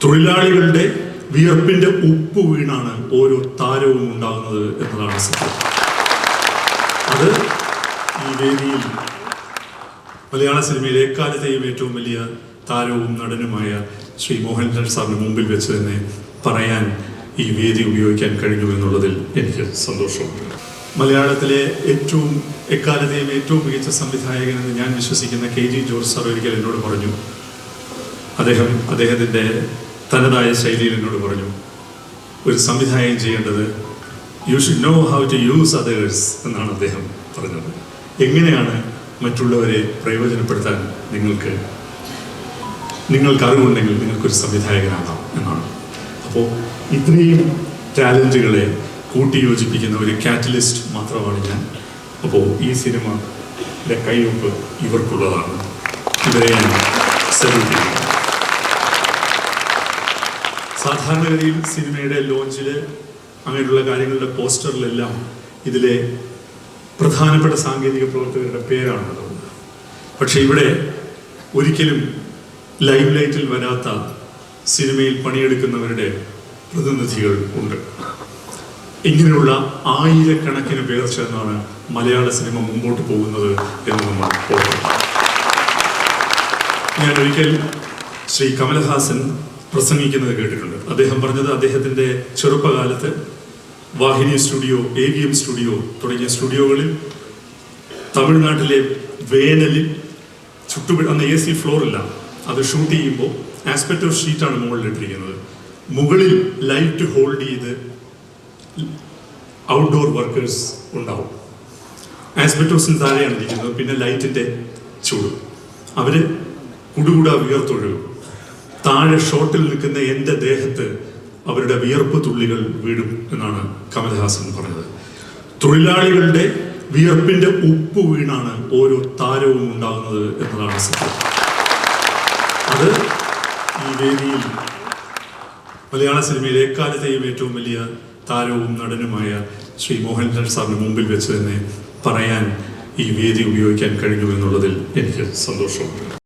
തൊഴിലാളികളുടെ വിയർപ്പിന്റെ ഉപ്പ് വീണാണ് ഓരോ താരവും ഉണ്ടാകുന്നത് എന്നതാണ് സത്യം. അത് ഈ വേദിയിൽ മലയാള സിനിമയിലെ എക്കാലത്തെയും ഏറ്റവും വലിയ താരവും നടനുമായ ശ്രീ മോഹൻലാൽ സാറിന് മുമ്പിൽ വെച്ച് തന്നെ പറയാൻ ഈ വേദി ഉപയോഗിക്കാൻ കഴിഞ്ഞു എന്നുള്ളതിൽ എനിക്ക് സന്തോഷമുണ്ട്. മലയാളത്തിലെ എക്കാലത്തെയും ഏറ്റവും മികച്ച സംവിധായകനെന്ന് ഞാൻ വിശ്വസിക്കുന്ന KG ജോർജ് സാർ ഒരിക്കൽ എന്നോട് പറഞ്ഞു, അദ്ദേഹത്തിൻ്റെ തനതായ ശൈലിയിൽ എന്നോട് പറഞ്ഞു, ഒരു സംവിധായകൻ ചെയ്യേണ്ടത് you should know how to use others എന്നാണ് അദ്ദേഹം പറഞ്ഞത്. എങ്ങനെയാണ് മറ്റുള്ളവരെ പ്രയോജനപ്പെടുത്താൻ നിങ്ങൾക്ക് അറിവുണ്ടെങ്കിൽ നിങ്ങൾക്കൊരു സംവിധായകനാകാം എന്നാണ്. അപ്പോൾ ഇത്രയും ടാലൻറ്റുകളെ കൂട്ടിയോജിപ്പിക്കുന്ന ഒരു കാറ്റലിസ്റ്റ് മാത്രമാണ് ഞാൻ. അപ്പോൾ ഈ സിനിമയുടെ കൈയൊപ്പ് ഇവർക്കുള്ളതാണ്. ഇവരെ ഞാൻ സല്യൂട്ട് ചെയ്യുന്നു. സാധാരണഗതിയിൽ സിനിമയുടെ ലോഞ്ചിൽ അങ്ങനെയുള്ള കാര്യങ്ങളുടെ പോസ്റ്ററിലെല്ലാം ഇതിലെ പ്രധാനപ്പെട്ട സാങ്കേതിക പ്രവർത്തകരുടെ പേരാണുള്ളത്. പക്ഷെ ഇവിടെ ഒരിക്കലും ലൈവ് ലൈറ്റിൽ വരാത്ത സിനിമയിൽ പണിയെടുക്കുന്നവരുടെ പ്രതിനിധികൾ ഉണ്ട്. ഇങ്ങനെയുള്ള ആയിരക്കണക്കിന് പേർ ചേർന്നാണ് മലയാള സിനിമ മുമ്പോട്ട് പോകുന്നത് എന്ന് നമ്മൾ ഓർക്കണം. ഞാൻ ഒരിക്കൽ ശ്രീ കമലഹാസൻ പ്രസംഗിക്കുന്നത് കേട്ടിട്ടുണ്ട്. അദ്ദേഹം പറഞ്ഞത് അദ്ദേഹത്തിൻ്റെ ചെറുപ്പകാലത്ത് വാഹിനി സ്റ്റുഡിയോ, AVM സ്റ്റുഡിയോ തുടങ്ങിയ സ്റ്റുഡിയോകളിൽ തമിഴ്നാട്ടിലെ വേനലിൽ അന്ന് AC ഫ്ലോറില്ല, അത് ഷൂട്ട് ചെയ്യുമ്പോൾ ആസ്പെക്ടോ ഷീറ്റാണ് മുകളിലിട്ടിരിക്കുന്നത്. മുകളിൽ ലൈറ്റ് ഹോൾഡ് ചെയ്ത് ഔട്ട്ഡോർ വർക്കേഴ്സ് ഉണ്ടാവും. ആസ്പെക്ടോസിന് താഴെയാണ് ഇരിക്കുന്നത്. പിന്നെ ലൈറ്റിൻ്റെ ചൂട്, അവര് കുടുകൂടാ വിയർത്തൊഴുകും. താഴെ ഷോട്ടിൽ നിൽക്കുന്ന എൻ്റെ ദേഹത്ത് അവരുടെ വിയർപ്പ് തുള്ളികൾ വീഴും എന്നാണ് കമൽഹാസൻ പറഞ്ഞത്. തൊഴിലാളികളുടെ വിയർപ്പിന്റെ ഉപ്പ് വീണാണ് ഓരോ താരവും ഉണ്ടാകുന്നത് എന്നതാണ് സത്യം. അത് ഈ വേദിയിൽ മലയാള സിനിമയിലെ എക്കാലത്തെയും ഏറ്റവും വലിയ താരവും നടനുമായ ശ്രീ മോഹൻലാൽ സാറിന് മുമ്പിൽ വെച്ച് തന്നെ പറയാൻ ഈ വേദി ഉപയോഗിക്കാൻ കഴിഞ്ഞു എന്നുള്ളതിൽ എനിക്ക് സന്തോഷമുണ്ട്.